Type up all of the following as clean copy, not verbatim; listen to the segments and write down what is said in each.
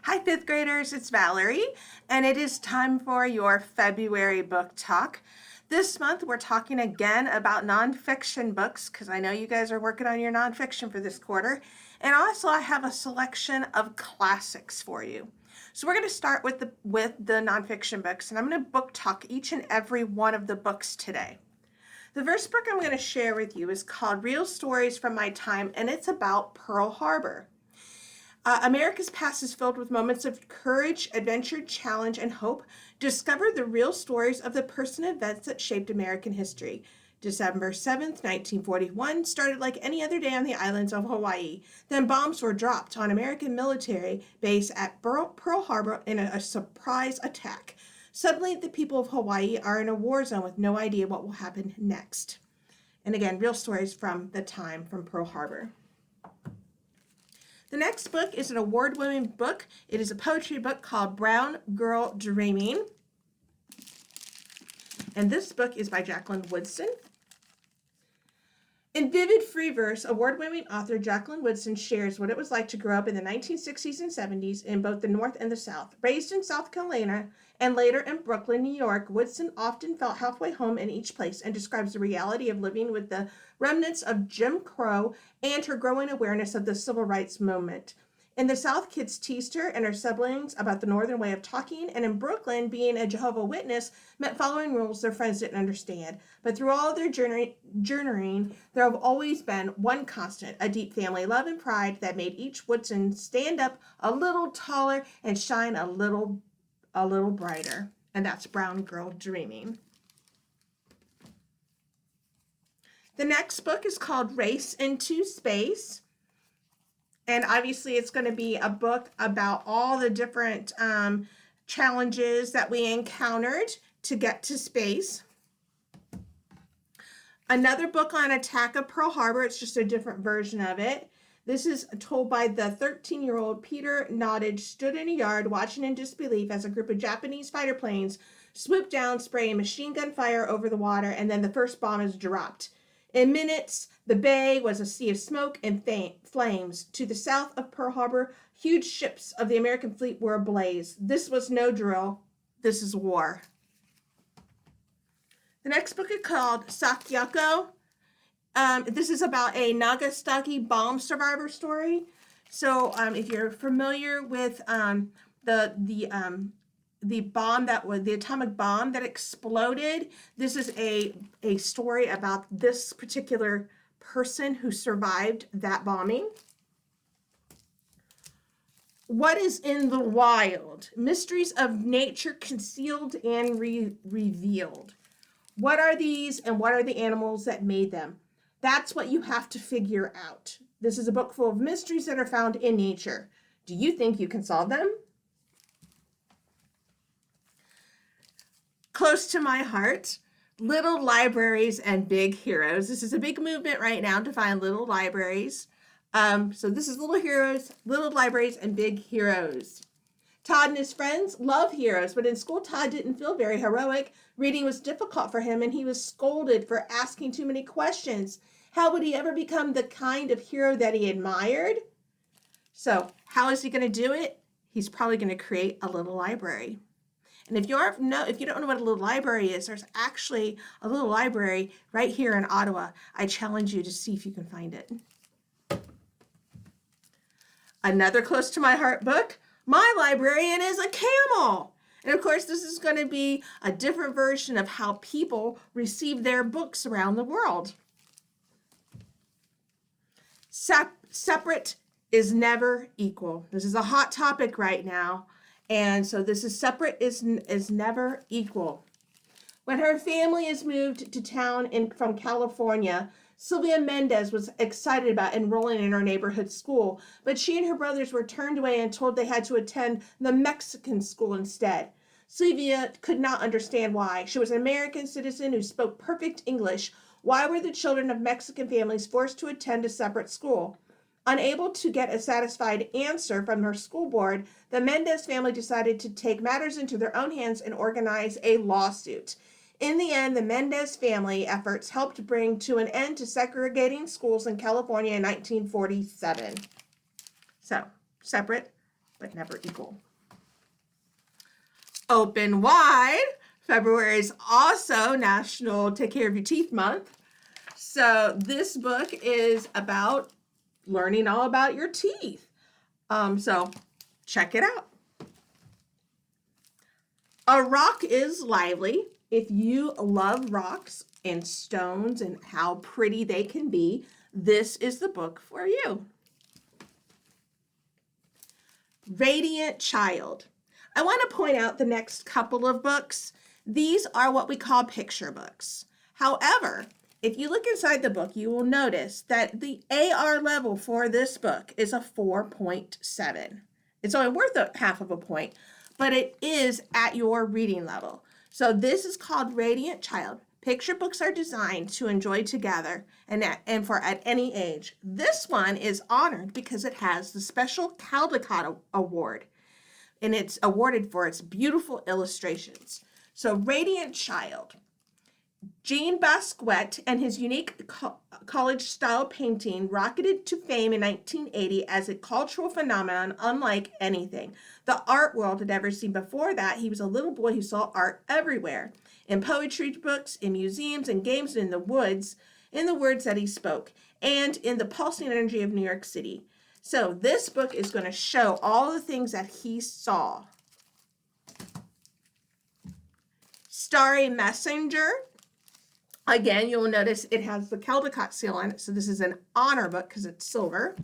Hi, fifth graders, it's Valerie, and it is time for your February book talk. This month, we're talking again about nonfiction books because I know you guys are working on your nonfiction for this quarter. And also, I have a selection of classics for you. So we're going to start with the nonfiction books, and I'm going to book talk each and every one of the books today. The first book I'm going to share with you is called Real Stories from My Time, and it's about Pearl Harbor. America's past is filled with moments of courage, adventure, challenge, and hope. Discover the real stories of the person and events that shaped American history. December 7th, 1941 started like any other day on the islands of Hawaii. Then bombs were dropped on American military base at Pearl Harbor in a surprise attack. Suddenly, the people of Hawaii are in a war zone with no idea what will happen next. And again, real stories from the time from Pearl Harbor. The next book is an award-winning book. It is a poetry book called Brown Girl Dreaming. And this book is by Jacqueline Woodson. In vivid free verse, award-winning author Jacqueline Woodson shares what it was like to grow up in the 1960s and 70s in both the North and the South. Raised in South Carolina and later in Brooklyn, New York, Woodson often felt halfway home in each place and describes the reality of living with the remnants of Jim Crow and her growing awareness of the civil rights movement. In the South, kids teased her and her siblings about the Northern way of talking, and in Brooklyn, being a Jehovah's Witness meant following rules their friends didn't understand. But through all their journeying, there have always been one constant, a deep family love and pride that made each Woodson stand up a little taller and shine a little brighter. And that's Brown Girl Dreaming. The next book is called Race into Space. And obviously, it's going to be a book about all the different challenges that we encountered to get to space. Another book on Attack of Pearl Harbor. It's just a different version of it. This is told by the 13-year-old Peter Nottage stood in a yard watching in disbelief as a group of Japanese fighter planes swooped down, spraying machine gun fire over the water, and then the first bomb is dropped. In minutes, the bay was a sea of smoke and flames. To the south of Pearl Harbor, huge ships of the American fleet were ablaze. This was no drill. This is war. The next book is called Sakako. This is about a Nagasaki bomb survivor story. So if you're familiar with the bomb that was the atomic bomb that exploded, this is a story about this particular person who survived that bombing. What is in the wild? Mysteries of nature concealed and revealed. What are these and what are the animals that made them? That's what you have to figure out. This is a book full of mysteries that are found in nature. Do you think you can solve them? Close to my heart, little libraries and big heroes. This is a big movement right now to find little libraries. So this is little libraries and big heroes. Todd and his friends love heroes, but in school, Todd didn't feel very heroic. Reading was difficult for him, and he was scolded for asking too many questions. How would he ever become the kind of hero that he admired? So how is he going to do it? He's probably going to create a little library. And if you don't know what a little library is, there's actually a little library right here in Ottawa. I challenge you to see if you can find it. Another close to my heart book, My Librarian is a Camel. And of course, this is going to be a different version of how people receive their books around the world. Separate is never equal. This is a hot topic right now. And so this is separate is never equal. When her family is moved to town from California, Sylvia Mendez was excited about enrolling in her neighborhood school, but she and her brothers were turned away and told they had to attend the Mexican school instead. Sylvia could not understand why. She was an American citizen who spoke perfect English. Why were the children of Mexican families forced to attend a separate school? Unable to get a satisfied answer from her school board, the Mendez family decided to take matters into their own hands and organize a lawsuit. In the end, the Mendez family efforts helped bring to an end to segregating schools in California in 1947. So, separate but never equal. Open Wide. February is also National Take Care of Your Teeth Month. So this book is about learning all about your teeth. So check it out. A Rock is Lively. If you love rocks and stones and how pretty they can be, this is the book for you. Radiant Child. I want to point out the next couple of books. These are what we call picture books. However, if you look inside the book, you will notice that the AR level for this book is a 4.7. It's only worth a half of a point, but it is at your reading level. So this is called Radiant Child. Picture books are designed to enjoy together and for at any age. This one is honored because it has the special Caldecott Award, and it's awarded for its beautiful illustrations. So Radiant Child. Jean Basquiat and his unique college-style painting rocketed to fame in 1980 as a cultural phenomenon unlike anything the art world had ever seen before that. He was a little boy who saw art everywhere, in poetry books, in museums, and games, in the woods, in the words that he spoke, and in the pulsing energy of New York City. So this book is going to show all the things that he saw. Starry Messenger. Again, you'll notice it has the Caldecott seal on it, so this is an honor book because it's silver.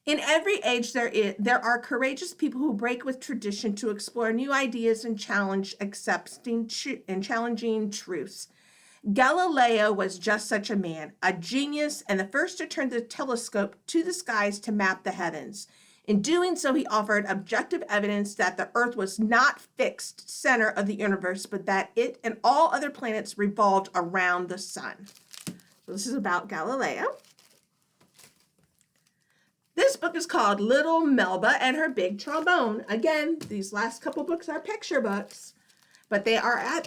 In every age, there are courageous people who break with tradition to explore new ideas and challenging truths. Galileo was just such a man, a genius, and the first to turn the telescope to the skies to map the heavens. In doing so, he offered objective evidence that the Earth was not fixed center of the universe, but that it and all other planets revolved around the sun. So this is about Galileo. This book is called Little Melba and Her Big Trombone. Again, these last couple books are picture books, but they are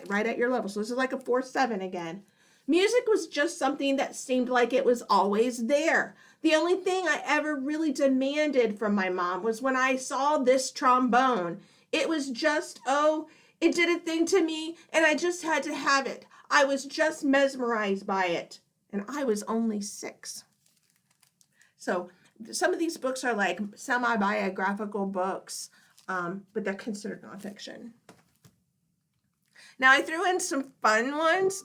right at your level. So this is like a 4.7 again. Music was just something that seemed like it was always there. The only thing I ever really demanded from my mom was when I saw this trombone. It was just, it did a thing to me, and I just had to have it. I was just mesmerized by it, and I was only 6. So some of these books are like semi-biographical books, but they're considered nonfiction. Now I threw in some fun ones.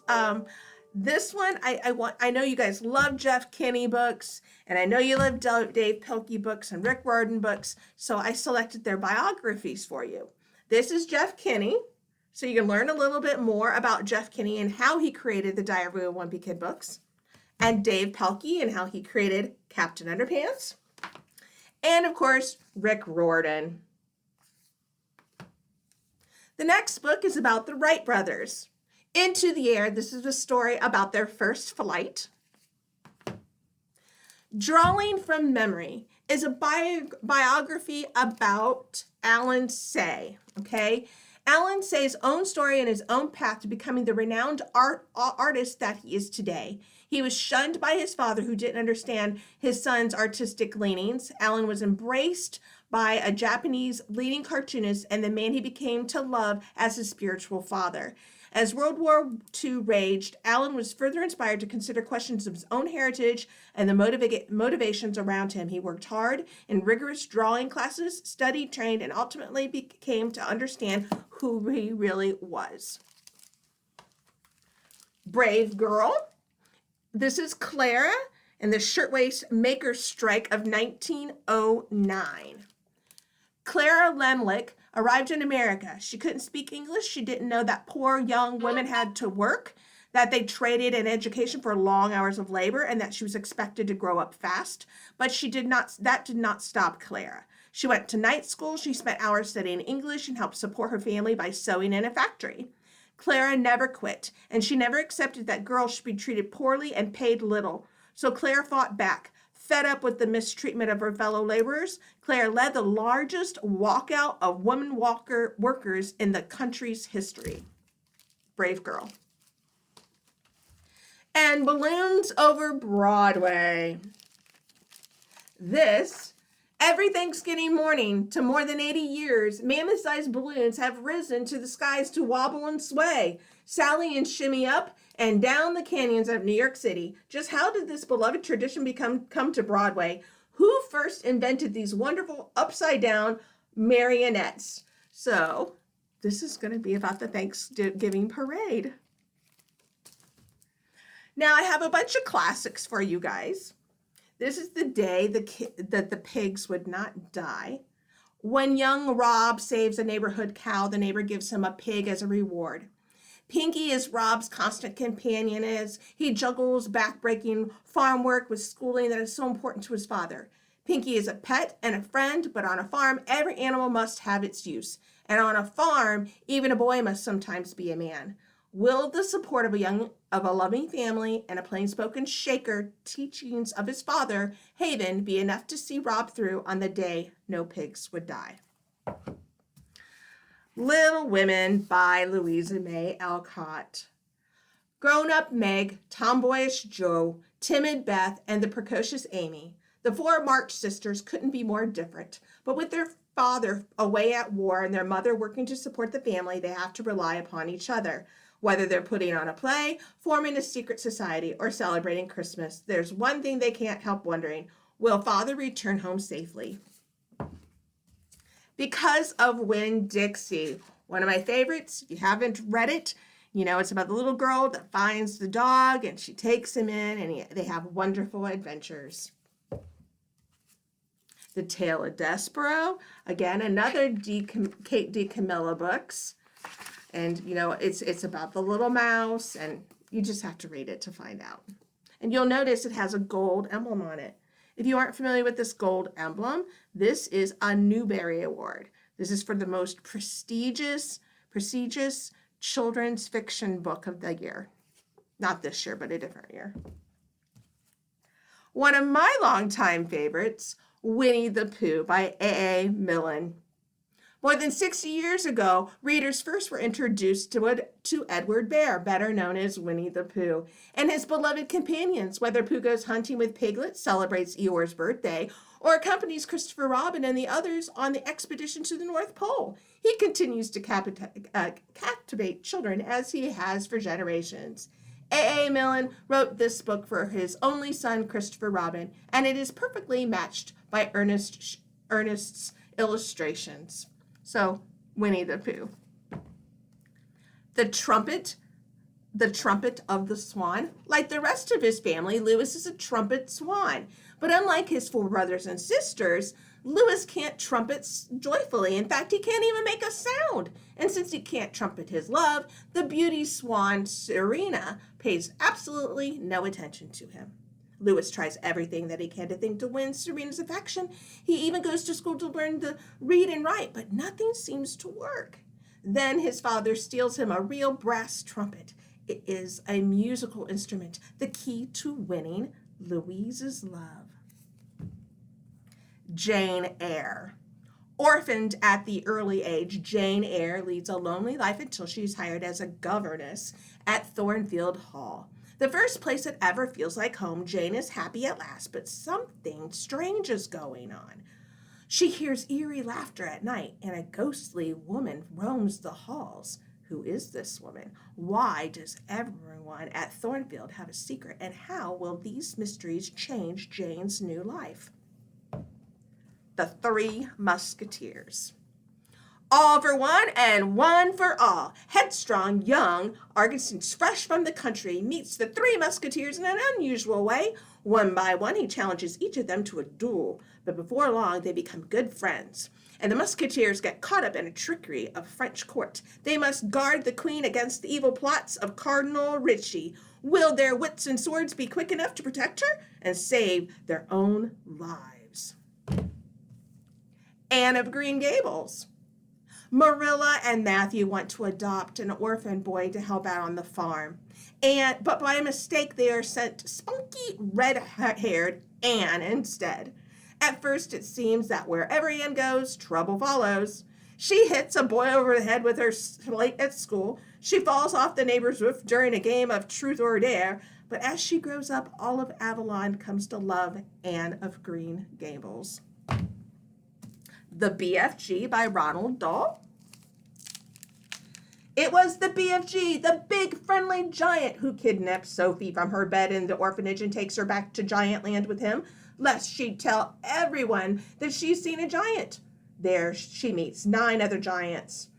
This one, I know you guys love Jeff Kinney books, and I know you love Dave Pilkey books and Rick Riordan books, so I selected their biographies for you. This is Jeff Kinney, so you can learn a little bit more about Jeff Kinney and how he created the Diary of a Wimpy Kid books, and Dave Pilkey and how he created Captain Underpants, and of course, Rick Riordan. The next book is about the Wright brothers. Into the Air, this is a story about their first flight. Drawing from Memory is a biography about Alan Say, okay? Alan Say's own story and his own path to becoming the renowned artist that he is today. He was shunned by his father, who didn't understand his son's artistic leanings. Alan was embraced by a Japanese leading cartoonist and the man he became to love as his spiritual father. As World War II raged, Alan was further inspired to consider questions of his own heritage and the motivations around him. He worked hard in rigorous drawing classes, studied, trained, and ultimately came to understand who he really was. Brave Girl. This is Clara and the Shirtwaist Makers Strike of 1909. Clara Lemlich arrived in America. She couldn't speak English. She didn't know that poor young women had to work, that they traded in education for long hours of labor, and that she was expected to grow up fast. But that did not stop Clara. She went to night school. She spent hours studying English and helped support her family by sewing in a factory. Clara never quit, and she never accepted that girls should be treated poorly and paid little. So Clara fought back. Fed up with the mistreatment of her fellow laborers, Claire led the largest walkout of women workers in the country's history. Brave girl. And Balloons Over Broadway. Every Thanksgiving morning to more than 80 years, mammoth-sized balloons have risen to the skies to wobble and sway, sally and shimmy up and down the canyons of New York City. Just how did this beloved tradition come to Broadway? Who first invented these wonderful upside-down marionettes? So this is going to be about the Thanksgiving parade. Now I have a bunch of classics for you guys. This is the day that the pigs would not die. When young Rob saves a neighborhood cow, the neighbor gives him a pig as a reward. Pinky is Rob's constant companion as he juggles backbreaking farm work with schooling that is so important to his father. Pinky is a pet and a friend, but on a farm, every animal must have its use. And on a farm, even a boy must sometimes be a man. Will the support of a loving family and a plain-spoken Shaker teachings of his father, Haven, be enough to see Rob through on the day no pigs would die? Little Women by Louisa May Alcott. Grown-up Meg, tomboyish Joe, timid Beth, and the precocious Amy. The four March sisters couldn't be more different, but with their father away at war and their mother working to support the family, they have to rely upon each other. Whether they're putting on a play, forming a secret society, or celebrating Christmas, there's one thing they can't help wondering: will Father return home safely? Because of Winn-Dixie, one of my favorites. If you haven't read it, you know it's about the little girl that finds the dog and she takes him in and they have wonderful adventures. The Tale of Desperados, again, another Kate DiCamillo books. And, you know, it's about the little mouse, and you just have to read it to find out. And you'll notice it has a gold emblem on it. If you aren't familiar with this gold emblem, this is a Newbery Award. This is for the most prestigious children's fiction book of the year. Not this year, but a different year. One of my longtime favorites, Winnie the Pooh by A.A. Milne. More than 60 years ago, readers first were introduced to Edward Bear, better known as Winnie the Pooh, and his beloved companions, whether Pooh goes hunting with Piglet, celebrates Eeyore's birthday, or accompanies Christopher Robin and the others on the expedition to the North Pole. He continues to captivate children as he has for generations. A.A. Milne wrote this book for his only son, Christopher Robin, and it is perfectly matched by Ernest's illustrations. So, Winnie the Pooh. The Trumpet of the Swan. Like the rest of his family, Lewis is a trumpet swan. But unlike his four brothers and sisters, Lewis can't trumpet joyfully. In fact, he can't even make a sound. And since he can't trumpet his love, the beauty swan Serena pays absolutely no attention to him. Lewis tries everything that he can to think to win Serena's affection. He even goes to school to learn to read and write, but nothing seems to work. Then his father steals him a real brass trumpet. It is a musical instrument, the key to winning Louise's love. Jane Eyre. Orphaned at the early age, Jane Eyre leads a lonely life until she's hired as a governess at Thornfield Hall. The first place that ever feels like home, Jane is happy at last, but something strange is going on. She hears eerie laughter at night, and a ghostly woman roams the halls. Who is this woman? Why does everyone at Thornfield have a secret, and how will these mysteries change Jane's new life? The Three Musketeers. All for one and one for all. Headstrong young Argosy, fresh from the country, meets the Three Musketeers in an unusual way. One by one, he challenges each of them to a duel, but before long, they become good friends. And the Musketeers get caught up in a trickery of French court. They must guard the Queen against the evil plots of Cardinal Ritchie. Will their wits and swords be quick enough to protect her and save their own lives? Anne of Green Gables. Marilla and Matthew want to adopt an orphan boy to help out on the farm. But by mistake, they are sent spunky, red-haired Anne instead. At first, it seems that wherever Anne goes, trouble follows. She hits a boy over the head with her slate at school. She falls off the neighbor's roof during a game of truth or dare. But as she grows up, all of Avalon comes to love Anne of Green Gables. The BFG by Ronald Dahl. It was the BFG, the big friendly giant, who kidnaps Sophie from her bed in the orphanage and takes her back to Giantland with him, lest she tell everyone that she's seen a giant. There she meets 9 other giants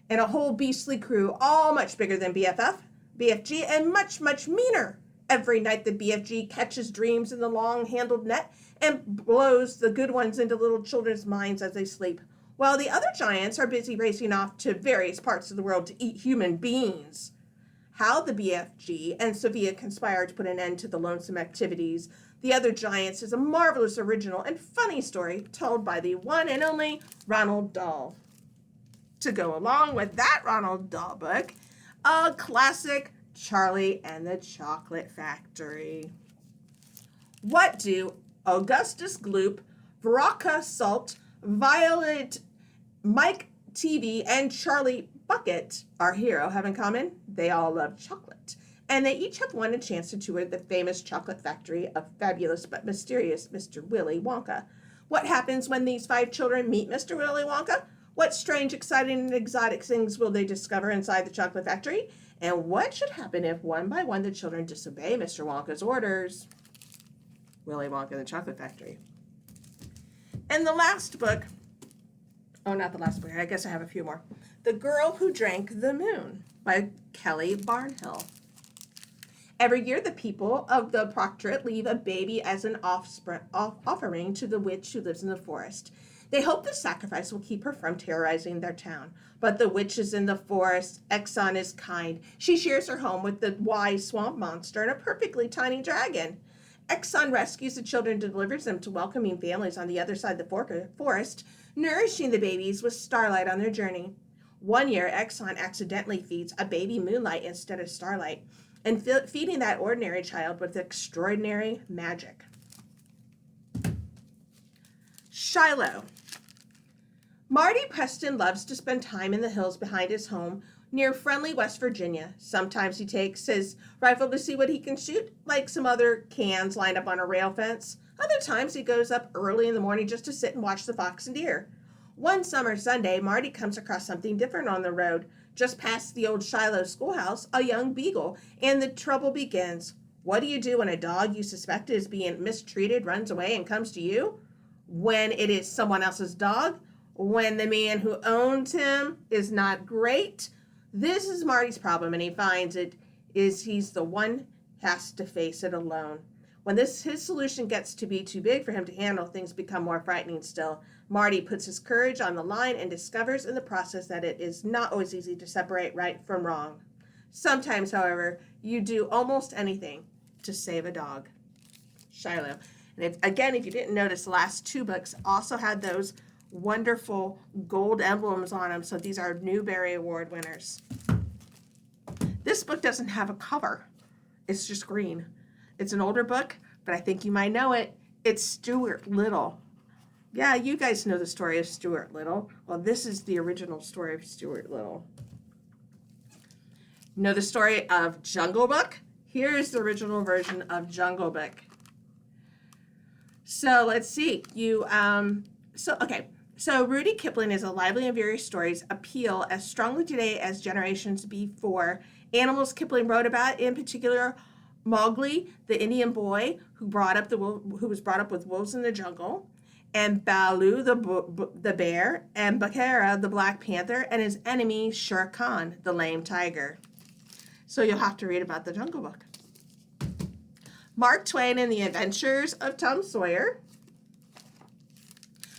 and a whole beastly crew, all much bigger than BFG, and much, much meaner. Every night the BFG catches dreams in the long-handled net and blows the good ones into little children's minds as they sleep, while the other giants are busy racing off to various parts of the world to eat human beings. How the BFG and Sophia conspire to put an end to the lonesome activities the other giants is a marvelous, original, and funny story told by the one and only Ronald Dahl. To go along with that Ronald Dahl book, a classic, Charlie and the Chocolate Factory. What do Augustus Gloop, Veronica Salt, Violet, Mike TV, and Charlie Bucket, our hero, have in common? They all love chocolate, and they each have won a chance to tour the famous chocolate factory of fabulous but mysterious Mr. Willy Wonka. What happens when these 5 children meet Mr. Willy Wonka? What strange, exciting, and exotic things will they discover inside the chocolate factory? And what should happen if one by one the children disobey Mr. Wonka's orders? Willy Wonka and the Chocolate Factory. And the last book, not the last book, I guess I have a few more. The Girl Who Drank the Moon by Kelly Barnhill. Every year the people of the proctorate leave a baby as an offering to the witch who lives in the forest. They hope the sacrifice will keep her from terrorizing their town. But the witch is in the forest. Exxon is kind. She shares her home with the wise swamp monster and a perfectly tiny dragon. Exxon rescues the children and delivers them to welcoming families on the other side of the forest, nourishing the babies with starlight on their journey. One year, Exxon accidentally feeds a baby Moonlight instead of Starlight, and feeding that ordinary child with extraordinary magic. Shiloh. Marty Preston loves to spend time in the hills behind his home near friendly West Virginia. Sometimes he takes his rifle to see what he can shoot, like some other cans lined up on a rail fence. Other times he goes up early in the morning just to sit and watch the fox and deer. One summer Sunday, Marty comes across something different on the road. Just past the old Shiloh schoolhouse, a young beagle, and the trouble begins. What do you do when a dog you suspect is being mistreated runs away and comes to you? When it is someone else's dog? When the man who owns him is not great? This is Marty's problem, and he finds he's the one has to face it alone. When his solution gets to be too big for him to handle, things become more frightening still. Marty puts his courage on the line and discovers in the process that it is not always easy to separate right from wrong. Sometimes, however, you do almost anything to save a dog. Shiloh. And if you didn't notice, the last 2 books also had those wonderful gold emblems on them. So these are Newbery Award winners. This book doesn't have a cover. It's just green. It's an older book, but I think you might know it. It's Stuart Little. Yeah, you guys know the story of Stuart Little. Well, this is the original story of Stuart Little. Know the story of Jungle Book? Here's the original version of Jungle Book. So let's see. So Rudyard Kipling is a lively and various stories appeal as strongly today as generations before. Animals Kipling wrote about, in particular, Mowgli, the Indian boy who was brought up with wolves in the jungle, and Baloo, the bear, and Bagheera, the black panther, and his enemy Shere Khan, the lame tiger. So you'll have to read about the Jungle Book. Mark Twain and the Adventures of Tom Sawyer.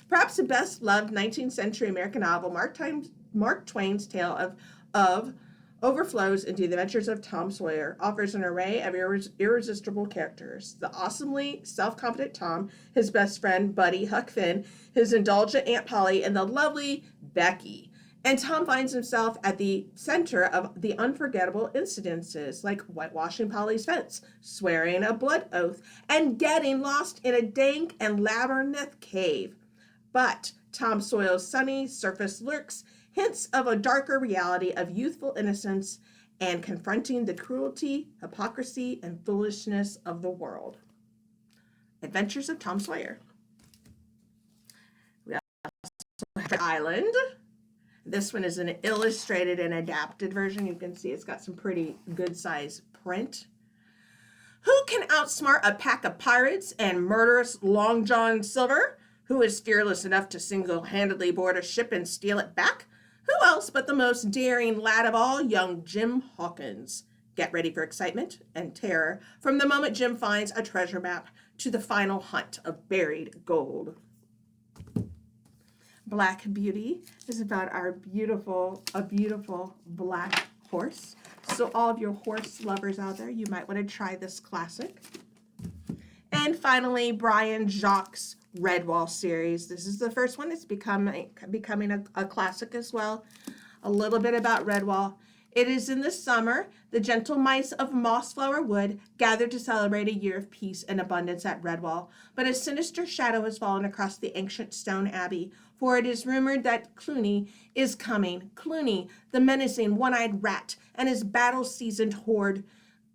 Perhaps the best-loved 19th century American novel, Mark Twain's tale of overflows into the adventures of Tom Sawyer, offers an array of irresistible characters. The awesomely self-confident Tom, his best friend, buddy, Huck Finn, his indulgent Aunt Polly, and the lovely Becky. And Tom finds himself at the center of the unforgettable incidences, like whitewashing Polly's fence, swearing a blood oath, and getting lost in a dank and labyrinthine cave. But Tom Sawyer's sunny surface lurks hints of a darker reality of youthful innocence and confronting the cruelty, hypocrisy, and foolishness of the world. Adventures of Tom Sawyer. We also have Island. This one is an illustrated and adapted version. You can see it's got some pretty good size print. Who can outsmart a pack of pirates and murderous Long John Silver, who is fearless enough to single-handedly board a ship and steal it back? Who else but the most daring lad of all, young Jim Hawkins? Get ready for excitement and terror from the moment Jim finds a treasure map to the final hunt of buried gold. Black Beauty is about a beautiful black horse. So all of your horse lovers out there, you might want to try this classic. And finally, Brian Jacques' Redwall series. This is the first one. It's becoming a classic as well. A little bit about Redwall. It is in the summer. The gentle mice of Mossflower Wood gather to celebrate a year of peace and abundance at Redwall. But a sinister shadow has fallen across the ancient stone abbey, for it is rumored that Cluny is coming. Cluny, the menacing one-eyed rat, and his battle-seasoned horde.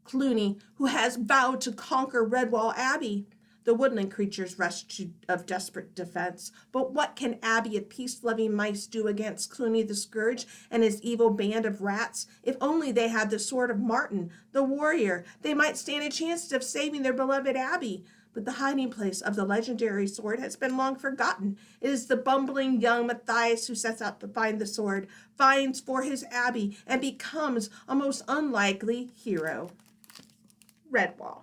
Cluny, who has vowed to conquer Redwall Abbey. The woodland creatures rush of desperate defense. But what can Abbey of peace-loving mice do against Cluny the Scourge and his evil band of rats? If only they had the sword of Martin, the warrior, they might stand a chance of saving their beloved Abbey. But the hiding place of the legendary sword has been long forgotten. It is the bumbling young Matthias who sets out to find the sword, finds for his Abbey, and becomes a most unlikely hero. Redwall.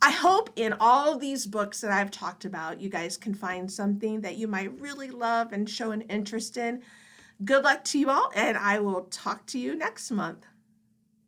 I hope in all of these books that I've talked about, you guys can find something that you might really love and show an interest in. Good luck to you all, and I will talk to you next month.